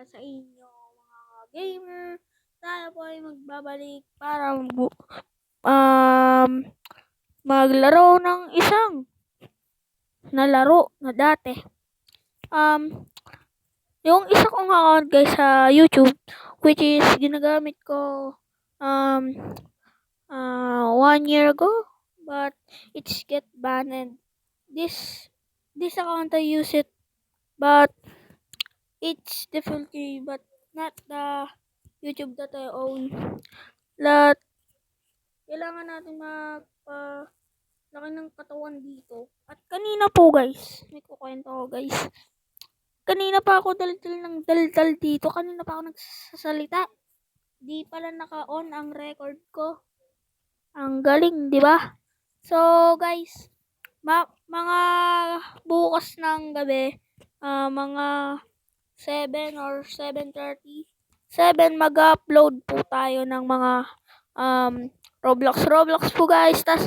sa inyo mga gamer. Tayo po ay magbabalik para maglaro ng isang nalaro na dati. Yung isa kong account guys sa YouTube, which is ginagamit ko 1 year ago, but it's get banned. This account I use it, but it's definitely but not the YouTube that I own. Kailangan natin laki ng katawan dito. At kanina po guys, may kukwento ko guys. Kanina pa ako daldal dito. Kanina pa ako nagsasalita. Di pala naka-on ang record ko. Ang galing, di ba? So guys, mga bukas ng gabi, mga 7 or 7:30, 7 mag-upload po tayo ng mga Roblox po guys. Tas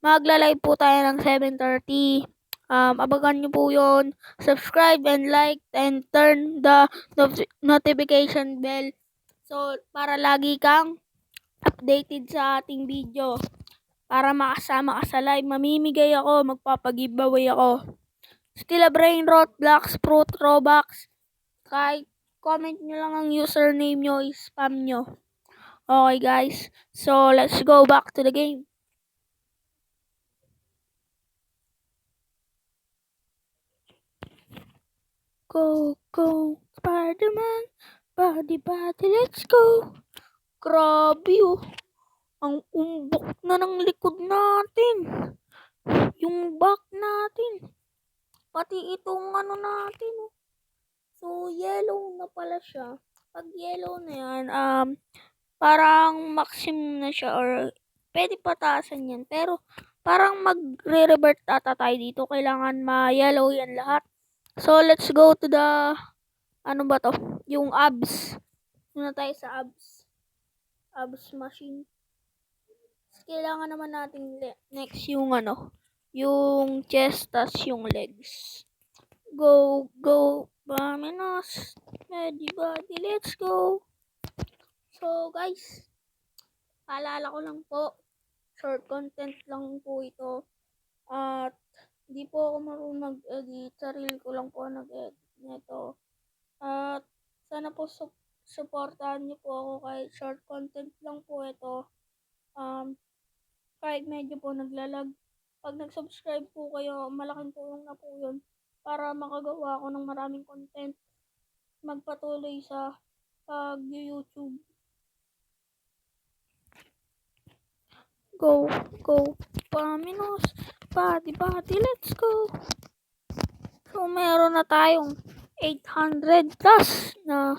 magla-live po tayo ng 7:30. Abangan nyo po yun. Subscribe and like and turn the notification bell. So, para lagi kang updated sa ating video. Para makasama ka sa live. Mamimigay ako. Magpapag-giveaway ako. Still a brain rot, blocks, fruit, robux. Kahit comment nyo lang ang username nyo, spam nyo. Okay guys. So, let's go back to the game. Go, go, Spider-Man, body, let's go. Grabe oh, ang umbok na ng likod natin. Yung back natin. Pati itong ano natin oh. So, yellow na pala siya. Pag yellow na yan, parang maximum na siya or pwede pataasan yan. Pero, parang magre-revert ata tayo dito. Kailangan ma-yellow yan lahat. So, let's go to the, ano ba to? Yung abs. Muna tayo sa abs. Abs machine. Kailangan naman natin next yung ano, yung chest, tas yung legs. Go, go, Baminos. Ready, body, let's go. So, guys, paalala ko lang po, short content lang po ito. At, hindi po ako marunong mag-edit. Sarili ko lang po nag-edit nito. At sana po supportahan niyo po ako kahit short content lang po ito. Kahit medyo po naglalag. Pag nag-subscribe po kayo, malaking tulong na po yun para makagawa ako ng maraming content. Magpatuloy sa pag-YouTube. Go, go, Paminos. Body, let's go. So, meron na tayong 800 plus na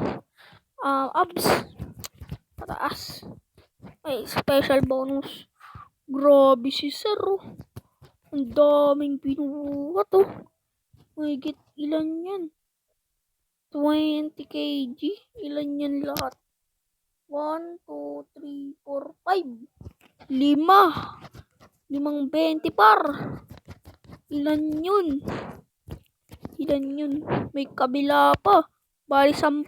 abs. Pataas. May special bonus. Grabe si Sir. Ang daming pinuha to. May ilan yan? 20 kg. Ilan yan lahat? 1, 2, 3, 4, 5. 5. 20 par. Ilan yun? May kabila pa. Bali 10.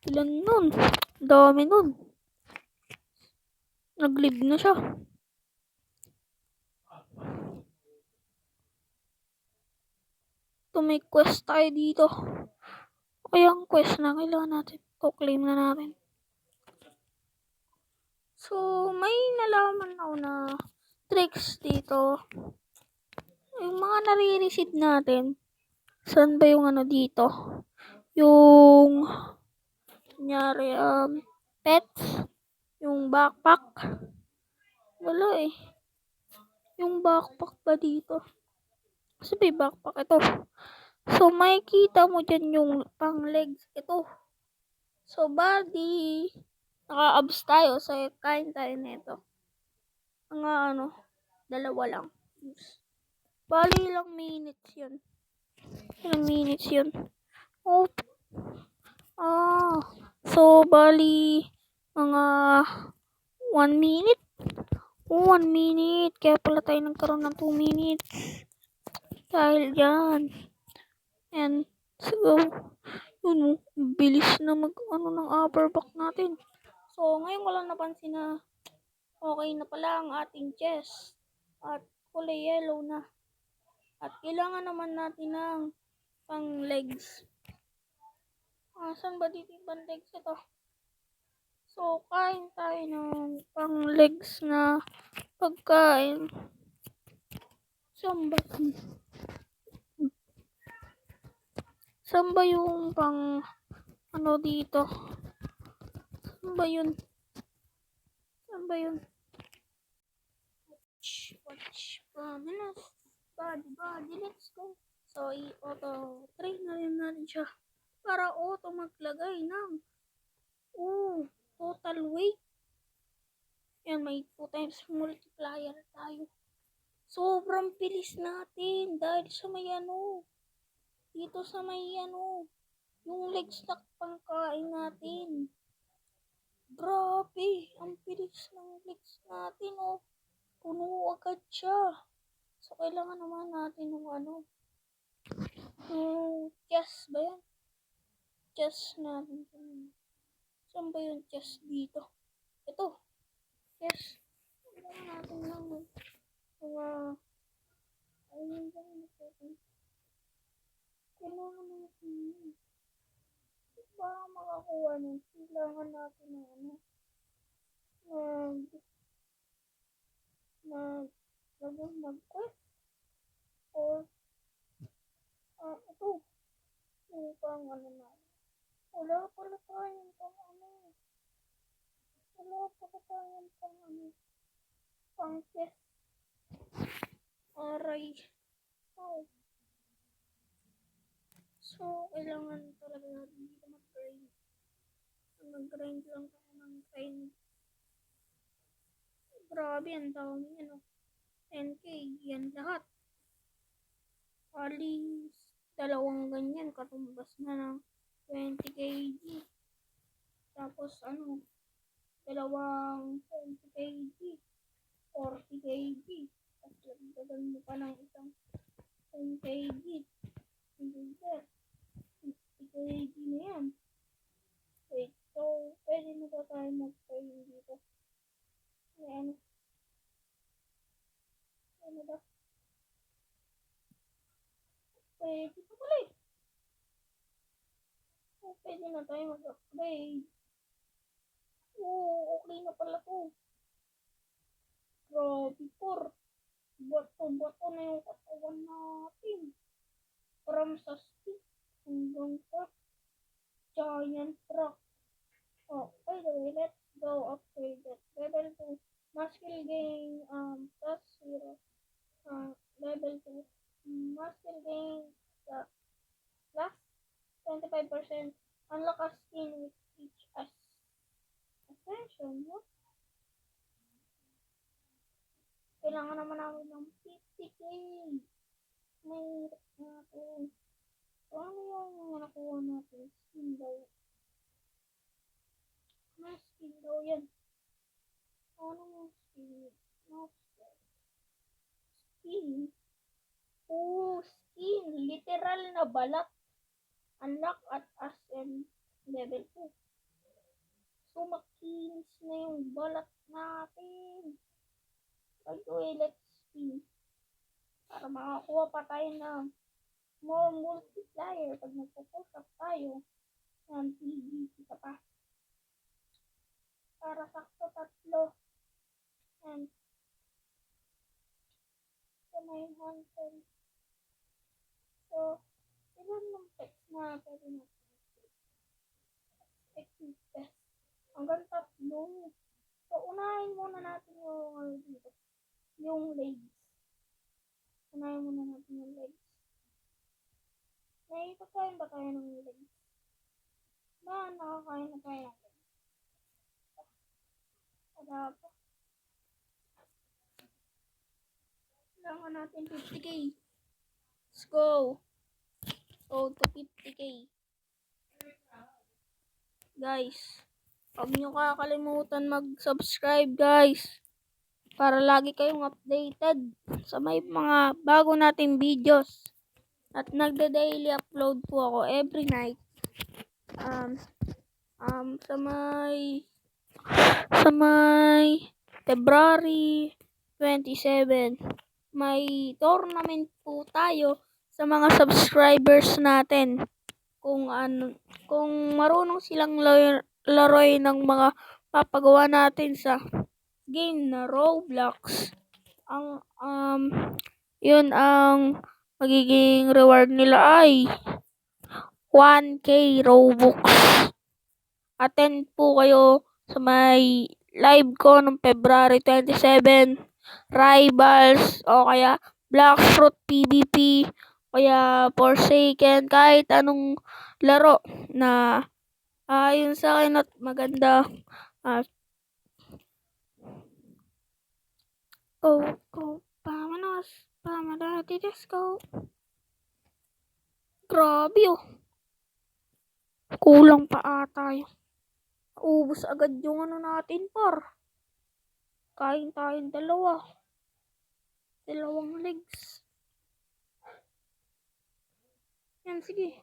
Ilan nun? Dami nun. Nag-live na siya. May quest tayo dito. Kaya ang quest na kailangan natin. Claim na natin. So, may nalaman ako na tricks dito. Yung mga nare-receive natin. Saan ba yung ano dito? Yung kunyari, pets. Yung backpack. Wala eh. Yung backpack ba dito? Kasi may backpack ito. So, makikita mo dyan yung pang legs. Ito. So, body. Naka-abs tayo. So, kain tayo nito. Mga ano, 2 lang. Bali ilang minutes yun. Oh. So, bali mga 1 minute. 1 minute. Kaya pala tayo nagkaroon ng 2 minutes. Dahil dyan. And, so, Yun oh, bilis na mag-ano ng upper back natin. So, ngayon ko lang napansin na okay na pala ang ating chest. At kulay yellow na. At kailangan naman natin ng pang legs. Saan ba dito yung pang legs ito? So, kain tayo ng pang legs na pagkain. Saan ba? Saan ba yung pang ano dito? Saan ba yun? Saan ba yun? Watch. Body, let's go. So, i-auto train na rin natin siya para auto maglagay ng total weight. Yan, may 2 times multiplier tayo. Sobrang bilis natin dahil sa may dito sa may yung legs na pangkain natin. Grabe, ang bilis ng legs natin puno agad siya. So, kailangan naman natin yung chest ba yan? Chest natin. Saan ba yung chest dito? Ito. Chest. Kailangan natin lang ayun ba natin? Kailangan natin para makakuha nun. Kailangan natin mag-quest or ito yung pang natin. Wala pala tayong pang quest. Aray. So, kailangan talaga natin dito mag-grind. Mag-grind lang tayo ng grind. Grabe, ang dami yan 10k, yan lahat. Alis, dalawang ganyan, katumbas na ng 20 kg. Tapos dalawang 20 kg, 40 kg. Tapos lagdagan mo pa ng isang 10 kg. Hindi ba? 50 kg na yan. Wait, so pwede na ba tayo mag-train dito? Ayan. Ano ba? Pwede pa pala eh. Pwede na tayo mag-upgrade. Okay na pala to. Grabe, bato-bato na yung katawan natin. From sa stick hanggang sa giant truck. By the way, let's go upgrade that. Level 2. Muscle gain, plus 0. Level 2. Muscle gain, plus 25%. Unlock a skin with each ascension, no? Kailangan naman namin ng 50k. May natin. So, ano yung nakuha natin? Skin daw. Skin daw yan. Ano yung skin? Skin? Skin. Literal na balat. Unlock at ascend level 2. So, makinis na yung balat natin. By the way, let's see. Para makakuha pa tayo ng more multiplier pag nagpo-push up tayo ng PvP ka pa. Para sakto 3. And sa may hunter. So, ilan ng pets na pwede natin? Effective test. Hanggang 3. So, unahin muna natin yung dito. Yung legs. Unahin muna natin yung legs. Naipagkain ba tayo ng legs? Nakakain na tayo ng legs. Wala pa. Kailangan natin 50k. Let's go. So, to 50k. Guys, huwag nyo kakalimutan mag-subscribe, guys. Para lagi kayong updated sa may mga bago nating videos. At nagda-daily upload po ako every night. sa may February 27, may tournament po tayo sa mga subscribers natin. Kung marunong silang laruin ng mga papagawa natin sa game na Roblox, yun ang magiging reward nila ay 1K Robux. Attend po kayo sa may live ko noong February 27, Rivals, o kaya Blackfruit PvP, o kaya Forsaken, kahit anong laro na ayon sa akin at maganda. Go, pamanos, pamadati, let's go. Grabe oh. Kulang pa ata yun. Ubus agad yung natin, par. Kain tayong dalawang legs. Yan, sige.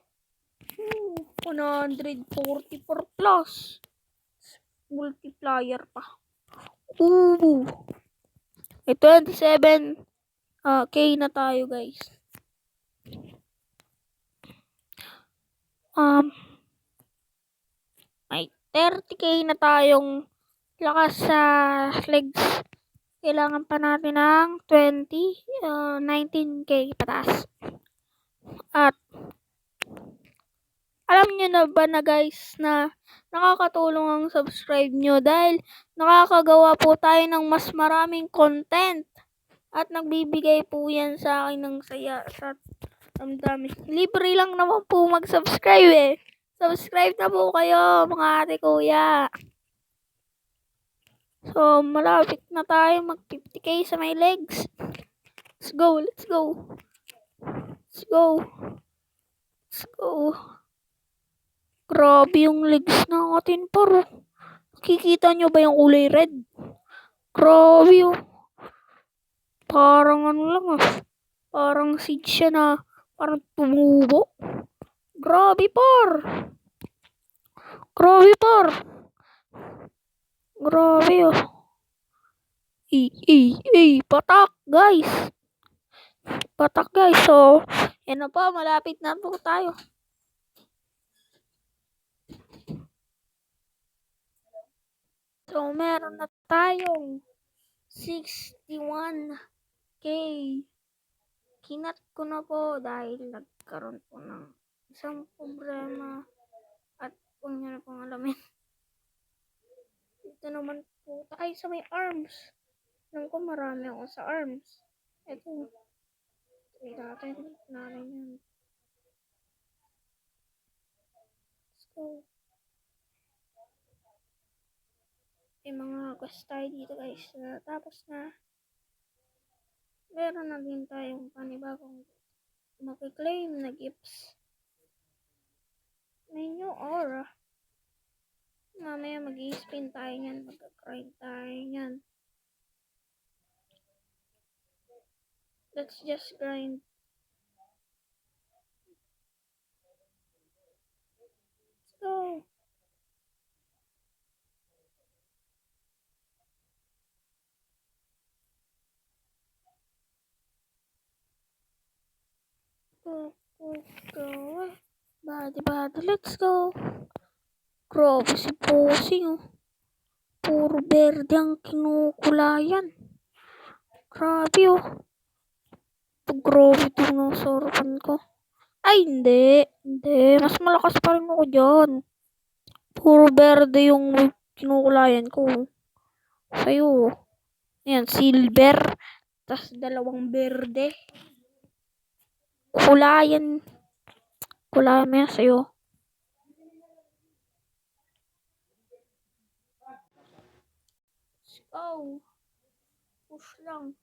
144 plus. Multiplier pa. May 27K na tayo, guys. May 30K na tayong lakas sa legs. Kailangan pa natin ng 19K pataas. At alam nyo na ba na guys na nakakatulong ang subscribe nyo dahil nakakagawa po tayo ng mas maraming content at nagbibigay po yan sa akin ng saya sa damdamin. Libre lang naman po mag-subscribe eh. Subscribe na po kayo mga ate kuya. So malapit na tayo mag 50K sa my legs. Let's go. Grabe yung legs natin, paro. Nakikita nyo ba yung kulay red? Grabe oh. Parang lang parang seed siya na parang tumubo. Grabe par. Grabe oh. Patak guys. So, yan na po, malapit na po tayo. So, meron na tayong 61K. Kinat ko na po dahil nagkaroon po ng isang problema at kung nyo na pong alamin. Ito naman po tayo sa may arms. Alam ko marami ako sa arms. Ito. Natin yan. Let's go. May mga quest tayo dito guys. Tapos na. Meron na din tayong panibagong makiklaim na gifts. May new aura. Mamaya mag-i-spin tayo yan. Mag-grind tayo yan. Let's just grind. Let's go. Go. Body, let's go. Grabe si Posing oh. Puro berde ang kinukulayan. Grabe oh. Grabe ito ng soropan ko. Ay, hindi. Mas malakas pa rin ako dyan. Puro berde yung kinukulayan ko. Sa'yo. Ayan, silver. Tas 2 berde. Kulayan mo yan sa'yo. Let's go. Push lang.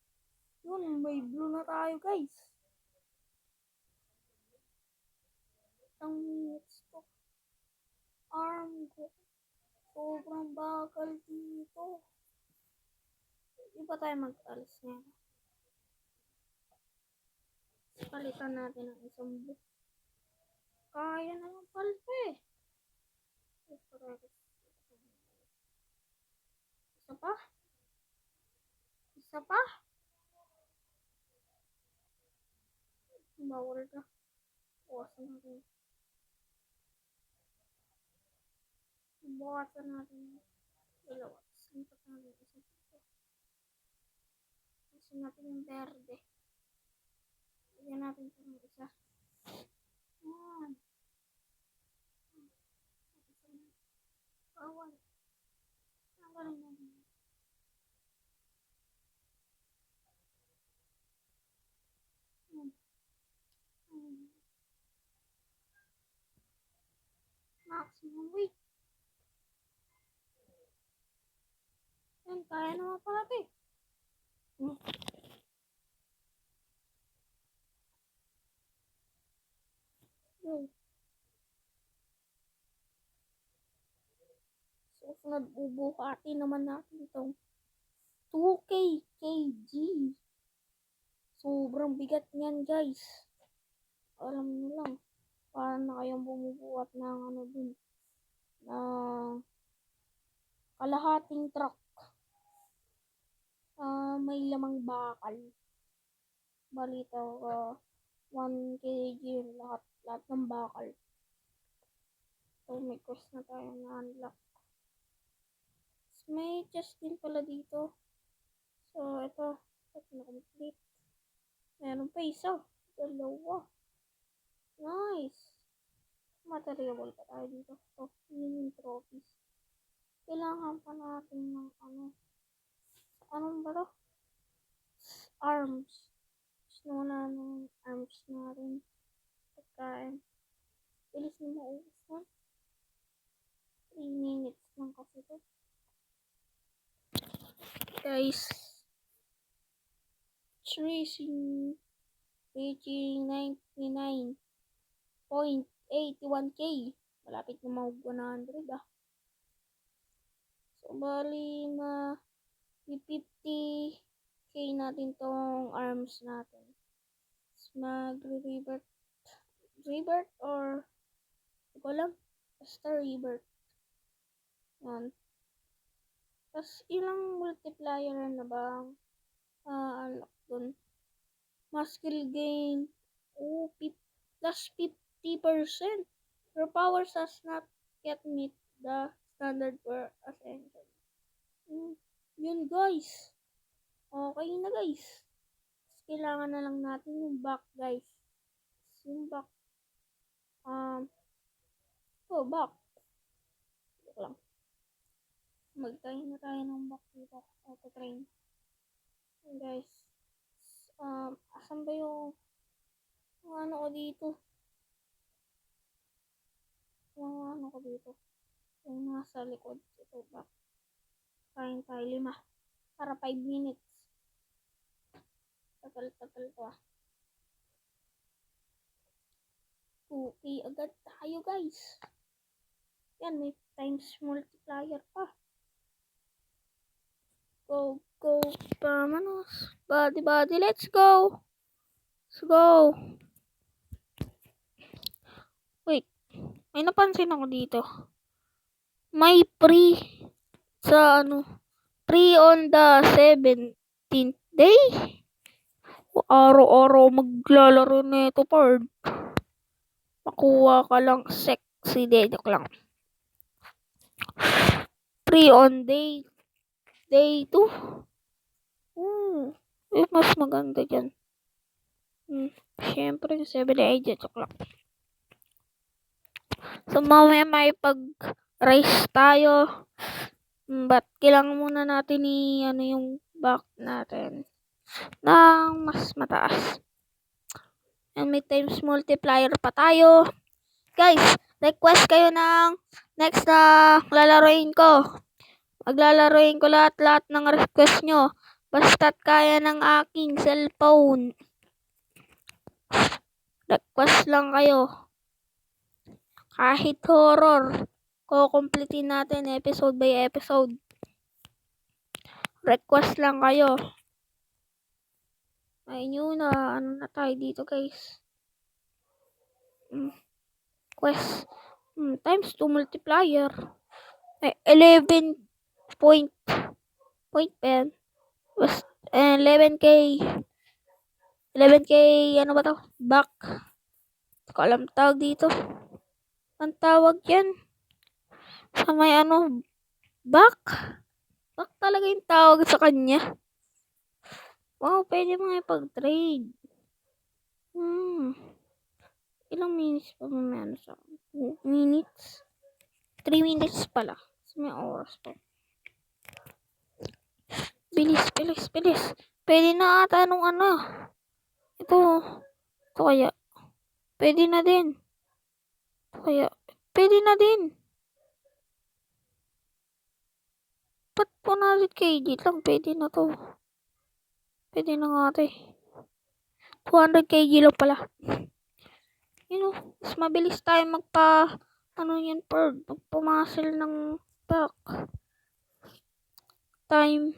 Yun, may blue na tayo guys. Ang minutes to. Arm ko. Sobrang bagal dito. Hindi pa tayo mag-alis ngayon. Palitan natin ang isang book. Kaya naman palpe. Isa pa? Isa pa? Bawal ka. Bawasan natin. Bawasan natin. Dalawa. Slipat natin isa dito. Bawasan natin yung verde. Lagyan natin ito ng isa. Yan. Bawal. Tanggalin natin. Maximum weight. Yan, kaya naman pala ito eh. So, sunod bubuhatin naman natin itong 2K kg. Sobrang bigat niyan, guys. Alam nyo lang. Parang na kayong bumubuhat ng ano dun. Na kalahating truck. May lamang bakal. Balita ko, 1 kg yun lahat ng bakal. So, may course na tayo na unlock. May chest din pala dito. So, ito na complete. Meron pa isa. Dalawa. Nice. Material pa tayo dito. So, yun yung trophies. Kailangan pa natin ng ano. Anong ba to? Arms. Gusto na ng arms natin. Pagkain. Bilis na maubos na. 3 minutes lang kasi ito. Guys. It's reaching 99.81k. Malapit na mag 100 ah. So, bali na 50k natin tong arms natin. Mag-rebirth or hindi ko alam. Basta rebirth. Yan. Tapos, ilang multiplier na bang unlock dun? Muscle gain. Plus 50%. Your powers has not yet meet the standard for ascension. Yun guys. Okay na guys. Kailangan na lang natin yung back guys. Yung back. Back. Ito lang. Mag-try na tayo ng back dito. Auto-train. Guys. Asan ba yung ano ko dito? Yung ano ko dito? Yung nasa likod. Ito back. Kain tayo 5. Para 5 minutes. Tagal to ah. 2K agad tayo guys. Yan, may times multiplier pa. Go. Vamanos. Body. Let's go. Wait. May napansin ako dito. May free sa free on the 17th day. Araw-araw maglalaro nito, Pard. Makuha ka lang sexy dedok lang. Free on day 2. Mas maganda dyan. Siyempre, 7 ay dedok lang. So, mamaya may pag-race tayo. But, kailangan muna natin yung back natin ng mas mataas. And may times multiplier pa tayo. Guys, request kayo ng next na lalaroin ko. Maglalaroin ko lahat ng request nyo. Basta't kaya ng aking cellphone. Request lang kayo. Kahit horror, kukumpletin natin episode by episode. Request lang kayo. Ayun na, ano na tayo dito guys. Quest. Times 2 multiplier. 11 point pa yan. 11k 11k ano ba to? Back. Hindi ko alam tawag dito. Ang tawag yan. Sa may back. Back talaga yung tawag sa kanya. Wow, pwede mga ipag-trade. Ilang minutes pa may sa 2 minutes? 3 minutes pala. May oras pa. Bilis. Pwede na ata nung Ito kaya. Pwede na din. Pwede na din. Ba't 100kg lang? Pwede na to. Pwede na nga ito 200kg lang pala. Mas mabilis tayo magpumasel ng back. Time.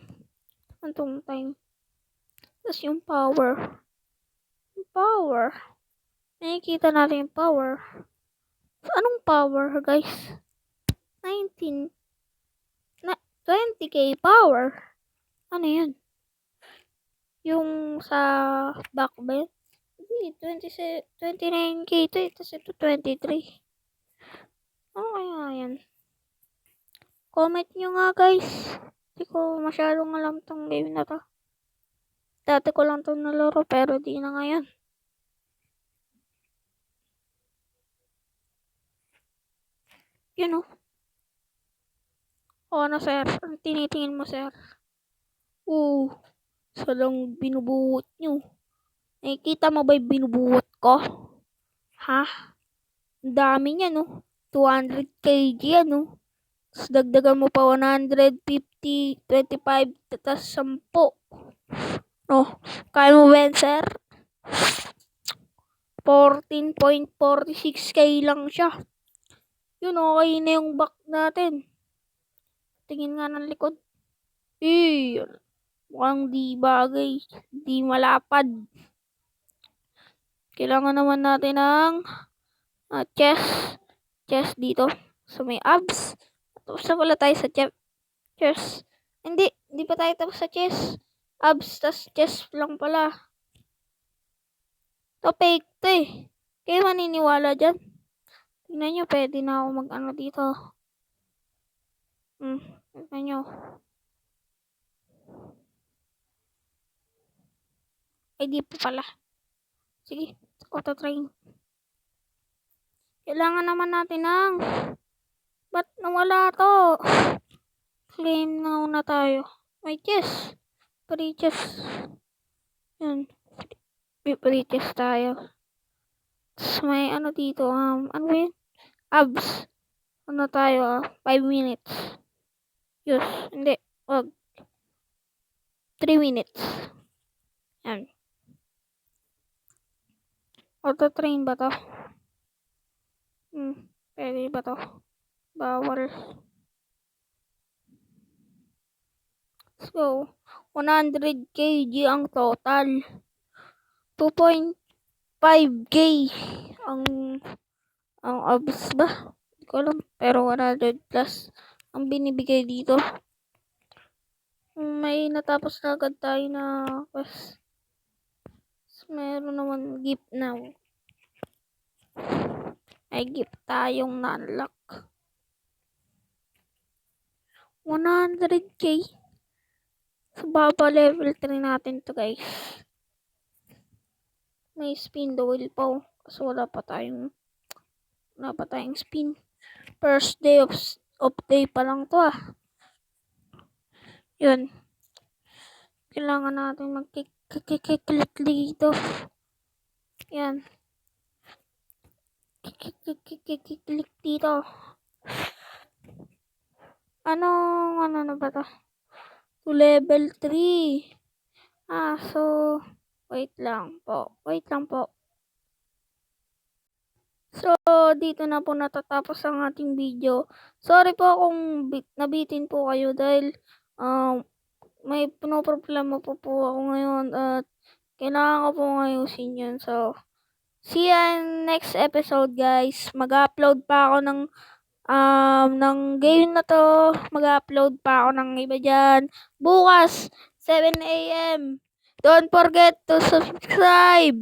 Anong time? Tapos yung power. Nakikita natin yung power. So, anong power, guys? 20k power. Ano yun? Yung sa back ba yun? Hindi, 29k ito eh. Tapos ito 23. Ano kaya yan? Comment nyo nga, guys. Hindi ko masyadong alam tong game na to. Dati ko lang itong nalaro pero di na ngayon. Ano, sir? Ang tinitingin mo, sir? Salang binubuhot nyo. Nakikita mo ba yung binubuhot ko? Ha? Ang dami niya, 200kg yan, Tapos dagdagan mo pa 150, 25, tapos 10. Kaya mo ba yan, sir? 14.46k lang siya. Okay na yung back natin. Tingin nga ng likod. Mukhang di bagay. Di malapad. Kailangan naman natin ng chest dito. So may abs. Tapos na pala tayo sa chest. Hindi pa tayo tapos sa chest. Abs, tas chest lang pala. To fake to eh. Kayo maniniwala dyan? Tingnan nyo, pwede na ako mag dito. Tingnan nyo. Ay, di pa pala. Sige, auto-train. Kailangan naman natin ng... Ba't nawala to? Claim na una tayo. May chest. Free chest. Yan. Free chest tayo. Tapos may dito. Ano yun? Abs. Tayo 5 minutes. Yes. Hindi. Wag. 3 minutes. Yan. Auto-train ba to? Pwede ba to? Bawal. Let's go. 100kg ang total. 2.5k ang abs ba? Hindi ko alam. Pero 100 plus ang binibigay dito. May natapos na agad tayo na quest. Meron naman gift now. May gift tayong na-unlock. 100k. So, baba level 3 natin to, guys. May spin the wheel pa. Kasi wala pa tayong spin. First day of day pa lang to Yun. Kailangan natin mag-click dito. Yan. Click dito. Ano na ba to? To level 3. So, wait lang po. So, dito na po natatapos ang ating video. Sorry po kung nabitin po kayo dahil may pinoproblema po ako ngayon at kailangan ko pong ayusin yun. So, see you in next episode, guys. Mag-upload pa ako ng ng game na 'to. Mag-upload pa ako ng iba diyan bukas 7 AM. Don't forget to subscribe.